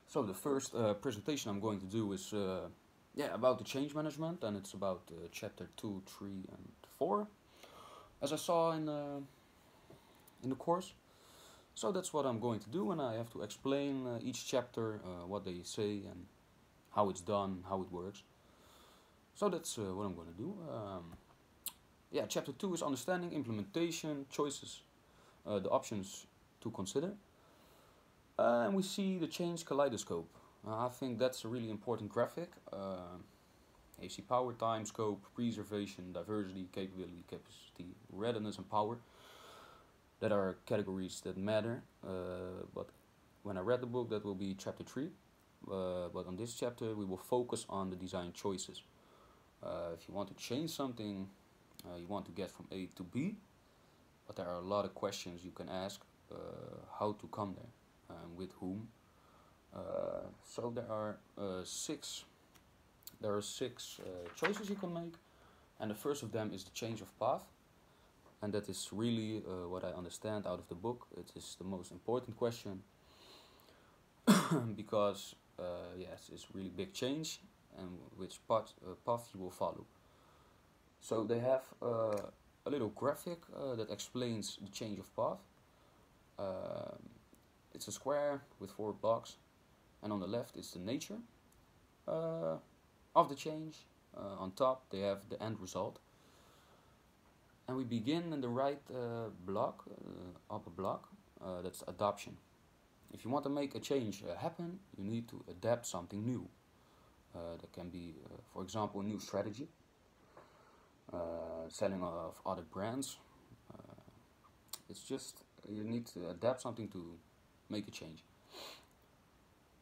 So the first presentation I'm going to do is about the change management, and it's about chapter 2, 3, and 4, as I saw in the course. So that's what I'm going to do, and I have to explain each chapter, what they say, and how it's done, how it works. So that's what I'm going to do. Chapter 2 is understanding, implementation, choices, the options to consider. And we see the change kaleidoscope. I think that's a really important graphic. You see power, time, scope, preservation, diversity, capability, capacity, readiness, and power. That are categories that matter. But when I read the book, that will be chapter 3. But on this chapter, we will focus on the design choices. If you want to change something, you want to get from A to B, but there are a lot of questions you can ask how to come there. With whom. So there are six. There are six choices you can make, and the first of them is the change of path, and that is really what I understand out of the book. It is the most important question because yes, it's really big change, and which path you will follow. So they have a little graphic that explains the change of path. It's a square with 4 blocks, and on the left is the nature of the change. On top they have the end result, and we begin in the right block, upper block. That's adoption. If you want to make a change happen, you need to adapt something new. That can be, for example, a new strategy, selling of other brands. It's just you need to adapt something to make a change.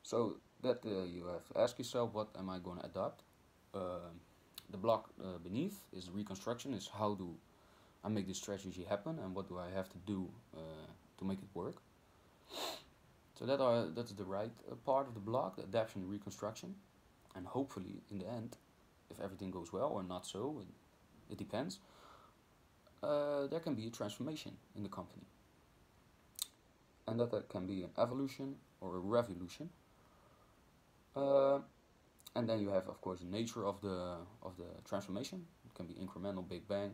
So that you have to ask yourself, what am I going to adopt? The block beneath is reconstruction, is how do I make this strategy happen, and what do I have to do to make it work. So that's the right part of the block, the adaptation and reconstruction. And hopefully in the end, if everything goes well or not so, it depends, there can be a transformation in the company. And that can be an evolution or a revolution. And then you have, of course, the nature of the transformation. It can be incremental, big bang.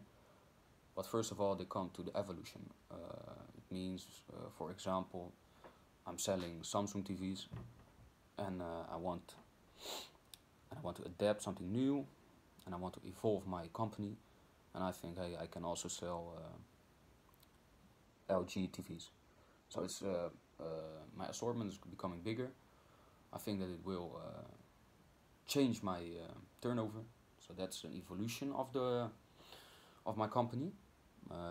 But first of all, they come to the evolution. It means, for example, I'm selling Samsung TVs, and I want to adapt something new, and I want to evolve my company, and I think I can also sell LG TVs. So it's my assortment is becoming bigger. I think that it will change my turnover. So that's an evolution of my company,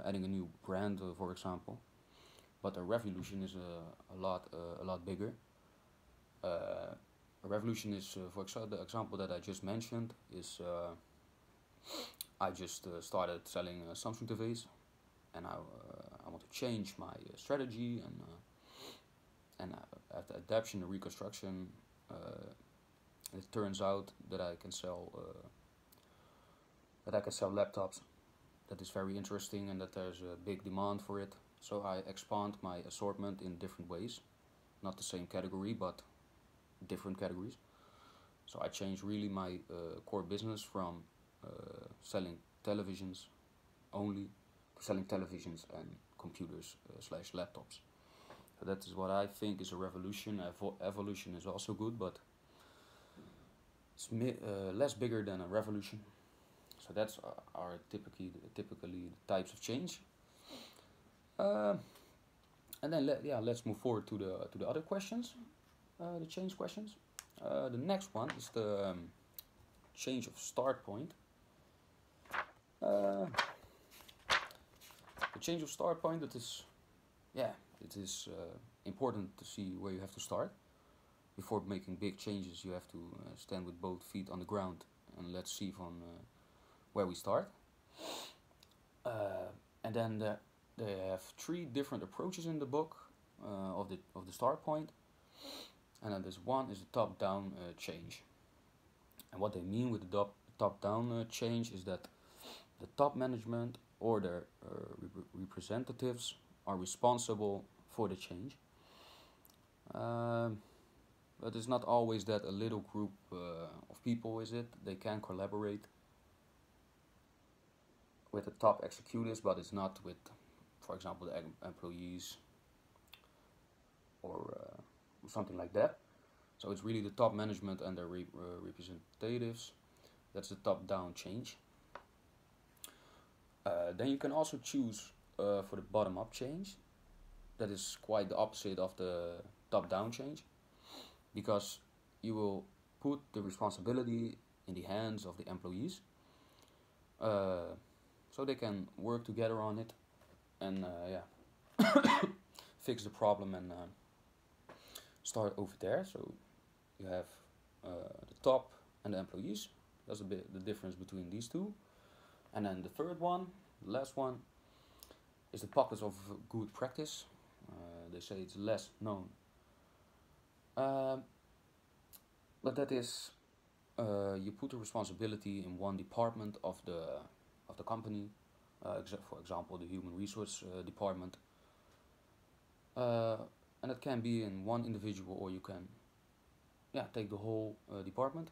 adding a new brand, for example. But a revolution is a lot bigger. A revolution is, for example, the example that I just mentioned is I just started selling Samsung TVs, and I want to change my strategy, and after adaptation and reconstruction, it turns out that I can sell laptops. That is very interesting, and that there's a big demand for it. So I expand my assortment in different ways, not the same category, but different categories. So I change really my core business from selling televisions only to selling televisions and computers slash laptops. So that is what I think is a revolution. Evolution is also good, but it's less bigger than a revolution. So that's are typically the types of change. And then let's move forward to the other questions, the change questions. The next one is the change of start point. The change of start point, it is important to see where you have to start. Before making big changes, you have to stand with both feet on the ground, and let's see from where we start. And then they have 3 different approaches in the book of the start point, and then this one is the top-down change. And what they mean with the top-down change is that the top management or their representatives are responsible for the change. but it's not always that a little group of people is it. They can collaborate with the top executives, but it's not with, for example, the employees or something like that. So it's really the top management and their representatives. That's the top-down change. Then you can also choose for the bottom-up change. That is quite the opposite of the top-down change, because you will put the responsibility in the hands of the employees, so they can work together on it and fix the problem and start over there. So you have the top and the employees. That's a bit the difference between these two. And then the third one, the last one, is the pockets of good practice. They say it's less known, but that is you put the responsibility in one department of the company, for example, the human resource department, and it can be in one individual, or you can take the whole department.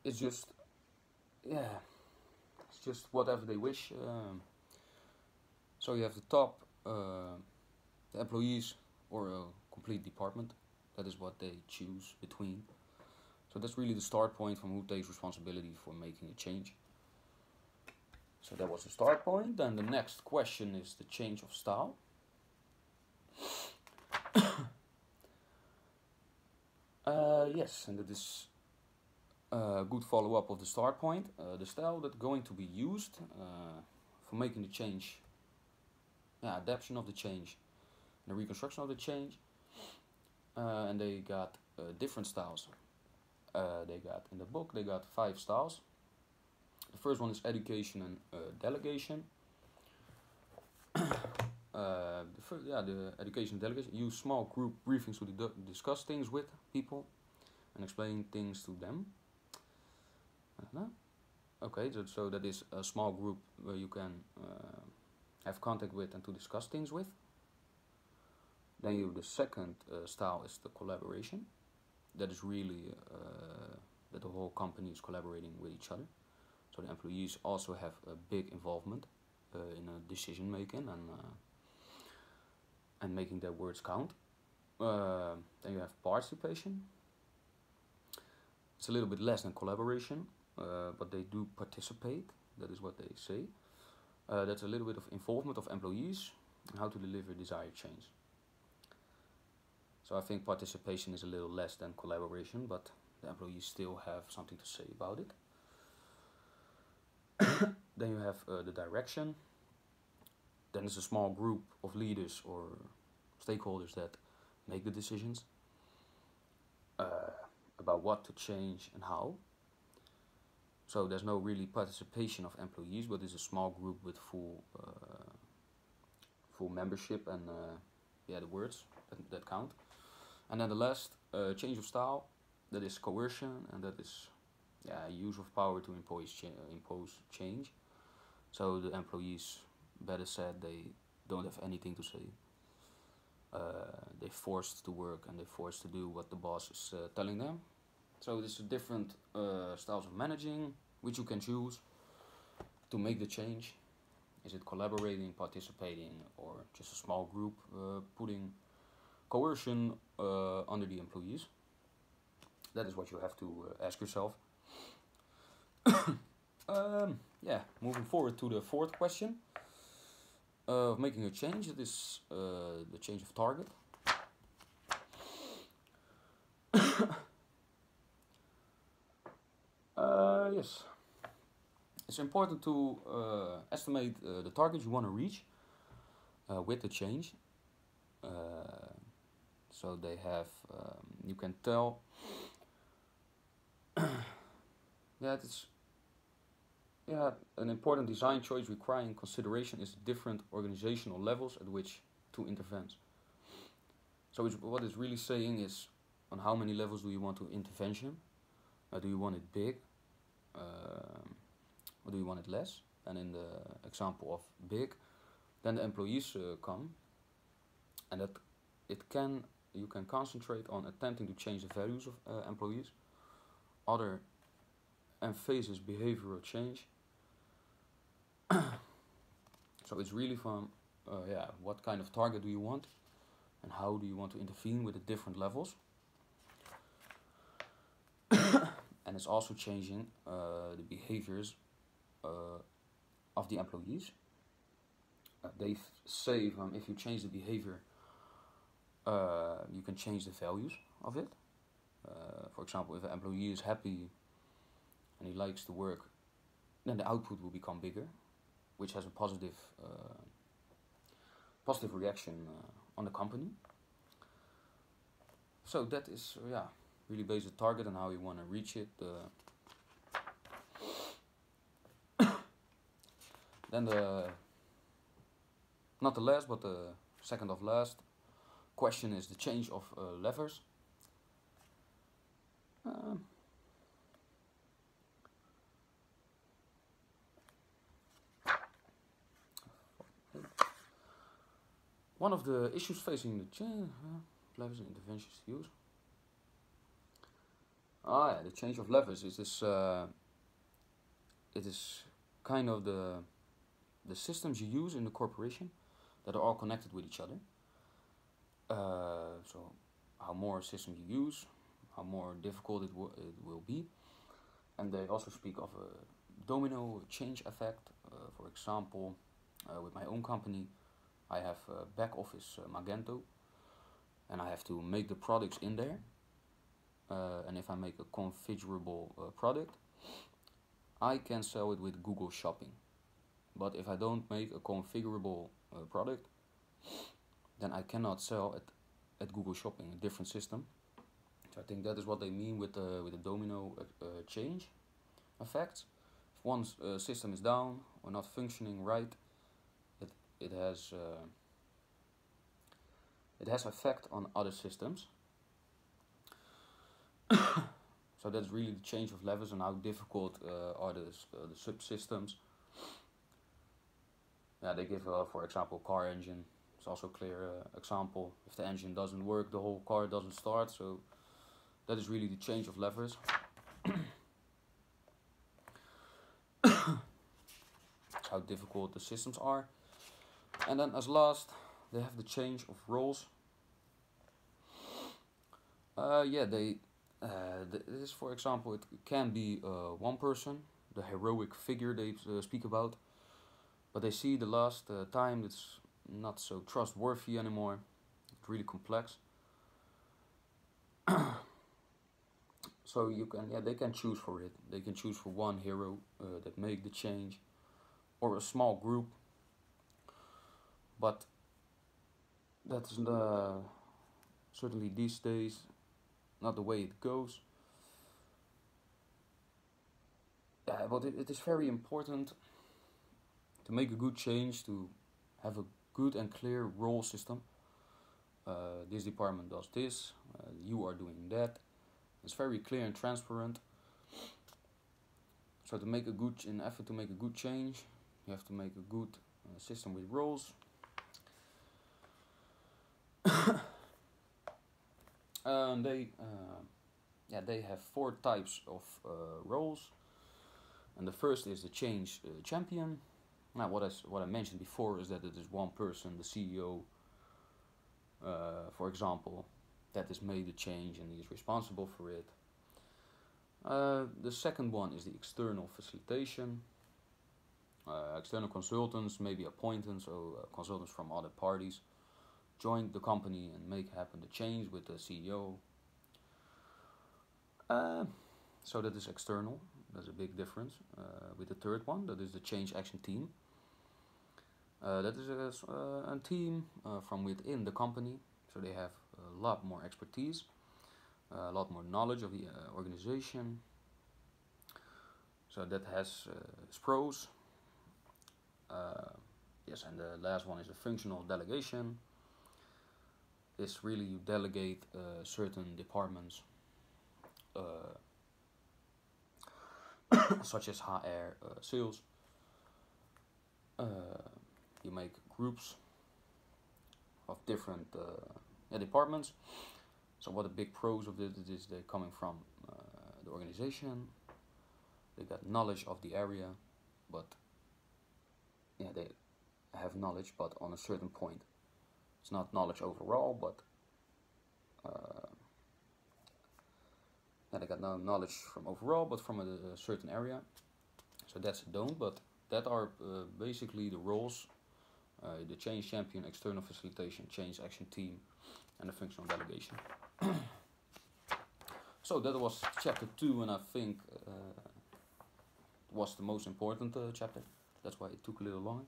It's just it's just whatever they wish. So you have the top, the employees, or a complete department. That is what they choose between. So that's really the start point from who takes responsibility for making a change. So that was the start point. Then the next question is the change of style. Yes, and that is a good follow-up of the start point. The style that's going to be used for making the change, adaptation of the change, the reconstruction of the change. And they got different styles. They got in the book, they got 5 styles. The first one is education and delegation. The education and delegation use small group briefings to discuss things with people and explain things to them. Okay, so that is a small group where you can have contact with and to discuss things with. Then the second style is the collaboration. That is really that the whole company is collaborating with each other. So the employees also have a big involvement in decision making and making their words count. Then you have participation. It's a little bit less than collaboration, but they do participate. That is what they say. That's a little bit of involvement of employees and how to deliver desired change. So I think participation is a little less than collaboration, but the employees still have something to say about it. Then you have the direction. Then it's a small group of leaders or stakeholders that make the decisions about what to change and how. So there's no really participation of employees, but it's a small group with full membership and the words that count. And then the last change of style, that is coercion, and that is use of power to impose change. So the employees, better said, they don't have anything to say. They're forced to work and they're forced to do what the boss is telling them. So there's different styles of managing, which you can choose to make the change. Is it collaborating, participating, or just a small group putting coercion under the employees? That is what you have to ask yourself. Moving forward to the fourth question of making a change. It is the change of target. Yes, it's important to estimate the target you want to reach with the change. So they have, you can tell, an important design choice requiring consideration is different organizational levels at which to intervene. So what it's really saying is on how many levels do you want to intervention? Do you want it big? Or do you want it less? And in the example of big, then the employees come, and that it can you can concentrate on attempting to change the values of employees. Other emphasis behavioral change. So it's really from what kind of target do you want, and how do you want to intervene with the different levels. And it's also changing the behaviors of the employees. They say if you change the behavior, you can change the values of it. For example, if an employee is happy and he likes to work, then the output will become bigger, which has a positive reaction on the company. So that is really based on the target and how you want to reach it. Then not the last, but the second of last question is the change of levers. One of the issues facing the levers and interventions to use. The change of levers is this. It is kind of the systems you use in the corporation that are all connected with each other. So how more systems you use, how more difficult it will be. And they also speak of a domino change effect. For example, with my own company, I have back office Magento, and I have to make the products in there. And if I make a configurable product, I can sell it with Google Shopping. But if I don't make a configurable product, then I cannot sell it at Google Shopping, a different system. So I think that is what they mean with the domino change effect. If one system is down or not functioning right, it has effect on other systems. So that's really the change of levels and how difficult are the subsystems. They give, for example, car engine. It's also a clear example. If the engine doesn't work, the whole car doesn't start. So that is really the change of levers. That's how difficult the systems are. And then as last, they have the change of roles. This, for example, it can be one person, the heroic figure they speak about, but they see the last time it's not so trustworthy anymore. It's really complex. So they can choose for it. They can choose for one hero that make the change, or a small group. But that's certainly these days not the way it goes. But it is very important to make a good change, to have a good and clear role system. This department does this, you are doing that. It's very clear and transparent. So to make in effort to make a good change, you have to make a good system with roles. They have 4 types of roles, and the first is the change champion. Now, what I mentioned before is that it is one person, the CEO, for example, that has made the change and he is responsible for it. The second one is the external facilitation. External consultants, maybe appointed, so consultants from other parties, join the company and make happen the change with the CEO. So that is external. There's a big difference with the third one. That is the change action team. That is a team from within the company. So they have a lot more expertise, a lot more knowledge of the organization. So that has its pros. And the last one is the functional delegation. It's really you delegate certain departments, such as HR, sales. You make groups of different departments. So what the big pros of it is they're coming from the organization. They got knowledge of the area, but yeah, they have knowledge, but on a certain point. It's not knowledge overall, but yeah, they got no knowledge from overall, but from a certain area. So that's a dome, but that are basically the roles: the change champion, external facilitation, change action team, and the functional delegation. So that was chapter 2, and I think was the most important chapter. That's why it took a little longer.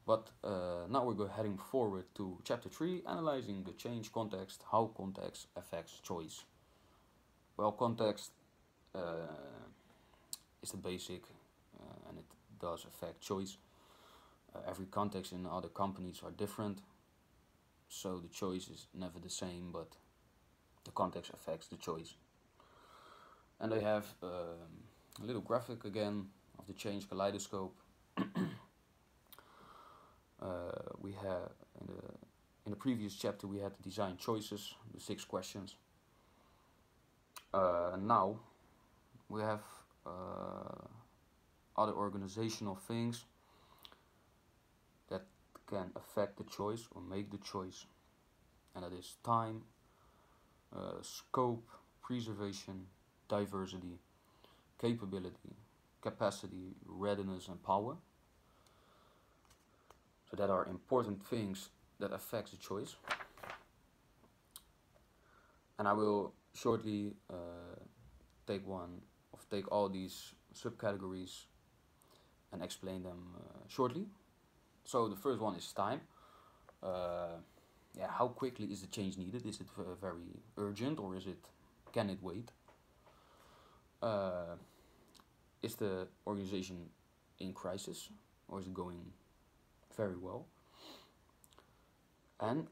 But now we're heading forward to chapter 3, analyzing the change context, how context affects choice. Well, context is the basic, and it does affect choice. Every context in other companies are different, so the choice is never the same, but the context affects the choice. And they have a little graphic again of the change kaleidoscope. We have in the previous chapter we had the design choices, the 6 questions. And now we have other organizational things that can affect the choice or make the choice, and that is time, scope, preservation, diversity, capability, capacity, readiness, and power. So that are important things that affect the choice. And I will shortly take all these subcategories and explain them shortly. So the first one is time. How quickly is the change needed? Is it very urgent, or can it wait? Is the organization in crisis, or is it going very well? And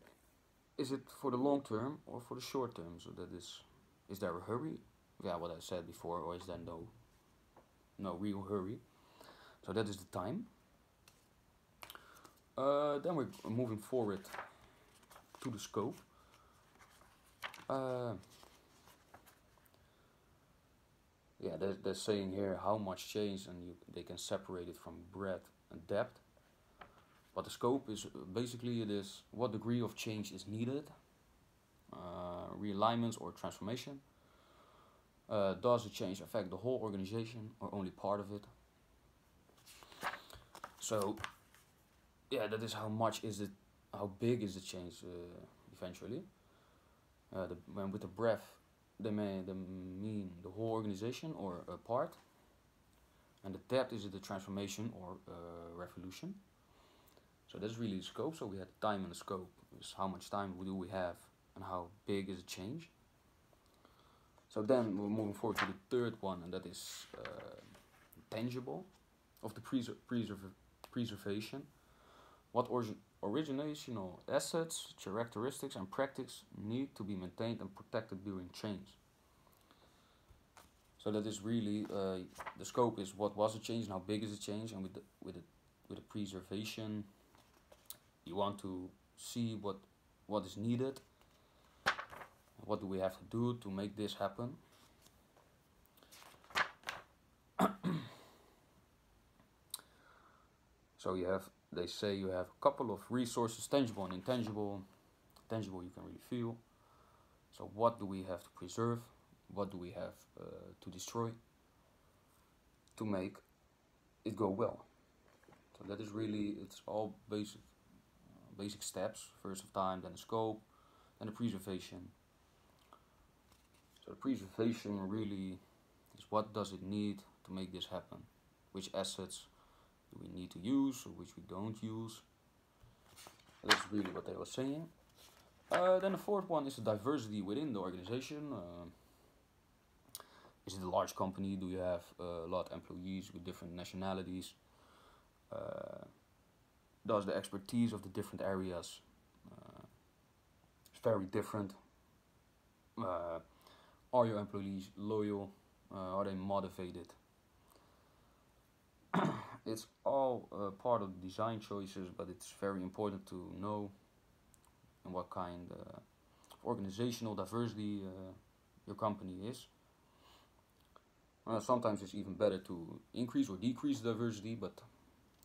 is it for the long term or for the short term? So that is there a hurry? Yeah, what I said before, or is there no real hurry? So that is the time. Then we're moving forward to the scope. They're saying here how much change, and they can separate it from breadth and depth. But the scope is basically it is what degree of change is needed, realignments or transformation. Does the change affect the whole organization or only part of it? So, that is how big is the change eventually. When with the breadth, they mean the whole organization or a part. And the depth is the transformation or revolution. So that's really the scope. So we had the time and the scope. Is how much time do we have and how big is the change. So then we're moving forward to the third one, and that is tangible of the preservation. What originational assets, characteristics, and practice need to be maintained and protected during change. So that is really the scope is what was the change and how big is the change, and with the preservation, you want to see what is needed. What do we have to do to make this happen? So they say you have a couple of resources, tangible and intangible. Tangible you can really feel. So what do we have to preserve? What do we have to destroy to make it go well? So that is really, it's all basic steps. First of time, then the scope, then the preservation. So the preservation really is what does it need to make this happen? Which assets do we need to use or which we don't use? That's really what they were saying. Then the fourth one is the diversity within the organization. Is it a large company? Do you have a lot of employees with different nationalities? Does the expertise of the different areas is very different? Are your employees loyal? Are they motivated? It's all part of the design choices, but it's very important to know and what kind of organizational diversity your company is. Sometimes it's even better to increase or decrease diversity, but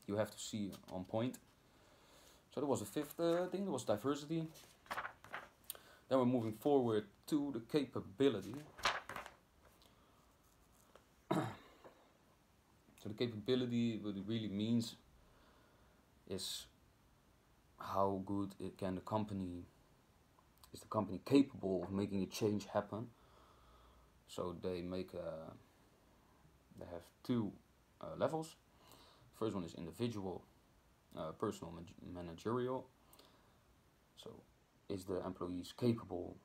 you have to see on point. So that was the fifth thing, that was diversity. Then we're moving forward to the capability. So the capability, what it really means is how good is the company capable of making a change happen. So they have two levels. First one is individual, personal, managerial. So is the employees capable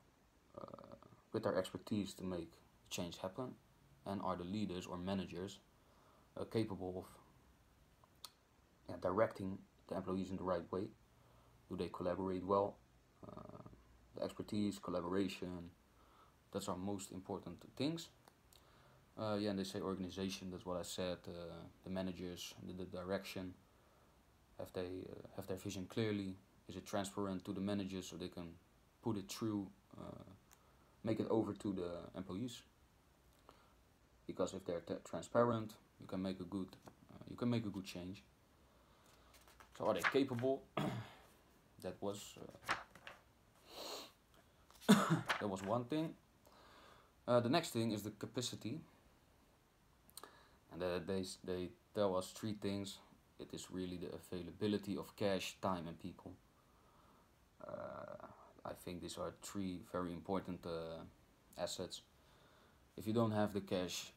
with their expertise to make change happen, and are the leaders or managers capable of directing the employees in the right way? Do they collaborate well? The expertise, collaboration, that's our most important things. And they say organization, that's what I said. The managers, the direction, have their vision clearly? Is it transparent to the managers so they can put it through, make it over to the employees? Because if they're transparent, you can make a good change. So are they capable? That was one thing. The next thing is the capacity, and they tell us three things. It is really the availability of cash, time, and people. I think these are three very important assets. If you don't have the cash,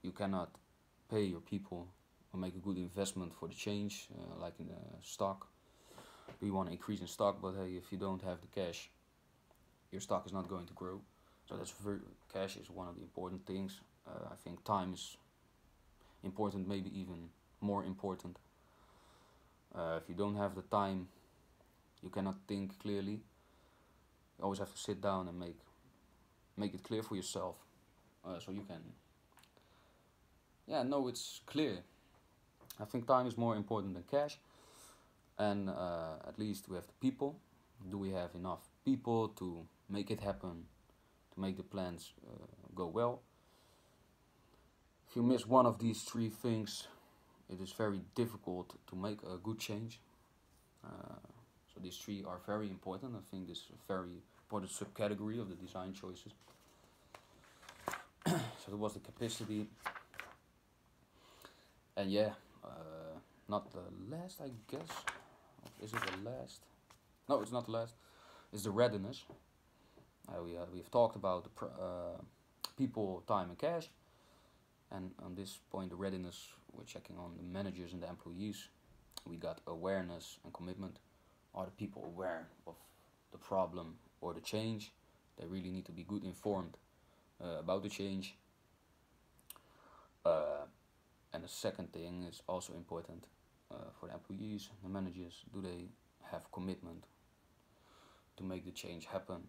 you cannot pay your people or make a good investment for the change, like in stock. You want to increase in stock, but hey, if you don't have the cash, your stock is not going to grow. So cash is one of the important things. I think time is important, maybe even more important. If you don't have the time, you cannot think clearly. You always have to sit down and make it clear for yourself, so you can know it's clear. I think time is more important than cash, and at least we have the people. Do we have enough people to make it happen, to make the plans go well? If you miss one of these three things, it is very difficult to make a good change. So these three are very important. I think this is a very important subcategory of the design choices. So there was the capacity, and not the last, I guess. Is it the last? No, it's not the last. It's the readiness. We've talked about the people, time, and cash. And on this point, the readiness, we're checking on the managers and the employees. We got awareness and commitment. Are the people aware of the problem or the change? They really need to be good informed about the change. And the second thing is also important for the employees, the managers. Do they have commitment to make the change happen?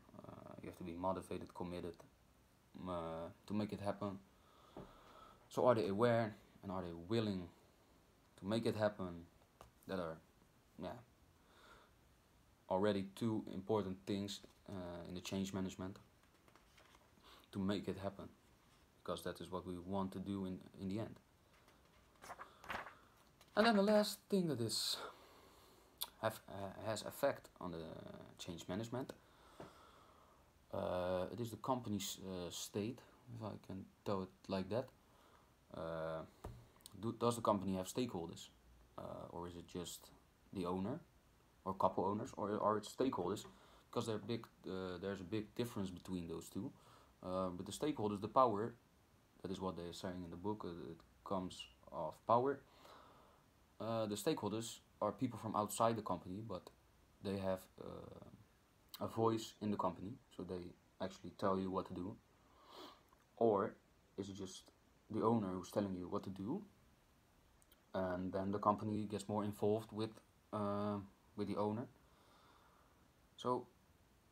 You have to be motivated, committed to make it happen. So are they aware and are they willing to make it happen? That are already two important things in the change management to make it happen, because that is what we want to do in the end. And then the last thing that has effect on the change management, it is the company's state, if I can tell it like that. Does the company have stakeholders, or is it just the owner, or couple owners, or are it stakeholders? Because there's a big difference between those two. But the stakeholders, the power, that is what they're saying in the book. It comes of power. The stakeholders are people from outside the company, but they have a voice in the company, so they actually tell you what to do. Or is it just the owner who's telling you what to do, and then the company gets more involved with the owner? So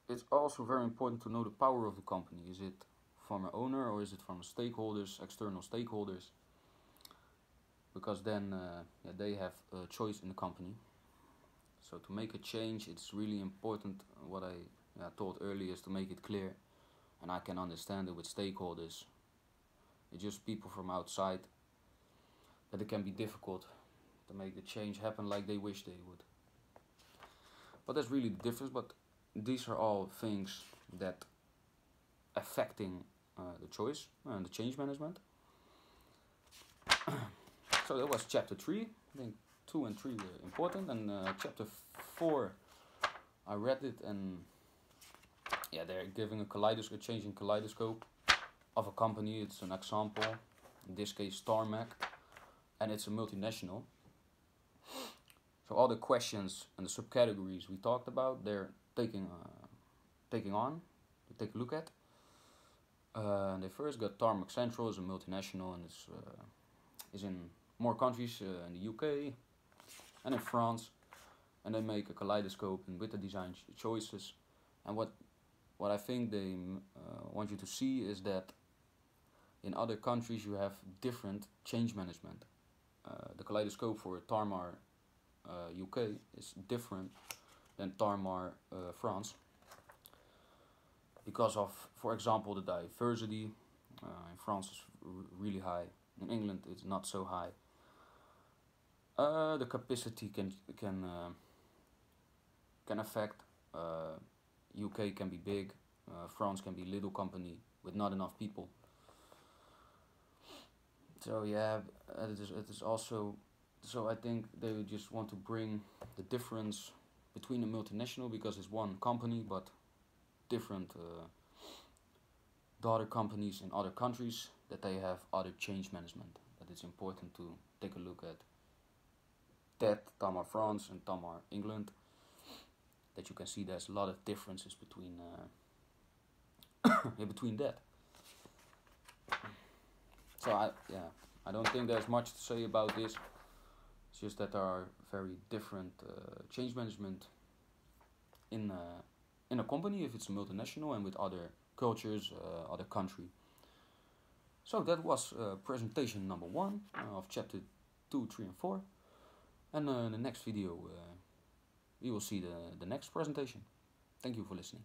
it's also very important to know the power of the company. Is it from an owner, or is it from stakeholders, external stakeholders? Because then they have a choice in the company. So to make a change, it's really important. What I told earlier is to make it clear, and I can understand it with stakeholders. It's just people from outside that it can be difficult to make the change happen like they wish they would. But that's really the difference. But these are all things that affecting the choice and the change management. So that was chapter 3. I think 2 and 3 were important, and chapter 4 I read it, and yeah, they're giving a changing kaleidoscope of a company. It's an example, in this case Tarmac, and it's a multinational. So all the questions and the subcategories we talked about, they're taking on to take a look at. They first got Tarmac Central as a multinational, and it's is in more countries, in the UK and in France, and they make a kaleidoscope and with the design choices. And what I think they want you to see is that in other countries you have different change management. The kaleidoscope for Tarmac UK is different than Tarmac France, because of, for example, the diversity. In France is really high. In England it's not so high. The capacity can affect. UK can be big. France can be little company with not enough people. So yeah, it is also. So I think they just want to bring the difference between a multinational, because it's one company but different daughter companies in other countries, that they have other change management. That it's important to take a look at that Tarmac France and Tarmac England. That you can see there's a lot of differences between between that. So I don't think there's much to say about this. It's just that there are very different change management in a company if it's a multinational, and with other cultures, other country. So that was presentation number 1 of chapter 2, 3 and 4. And in the next video you will see the next presentation. Thank you for listening.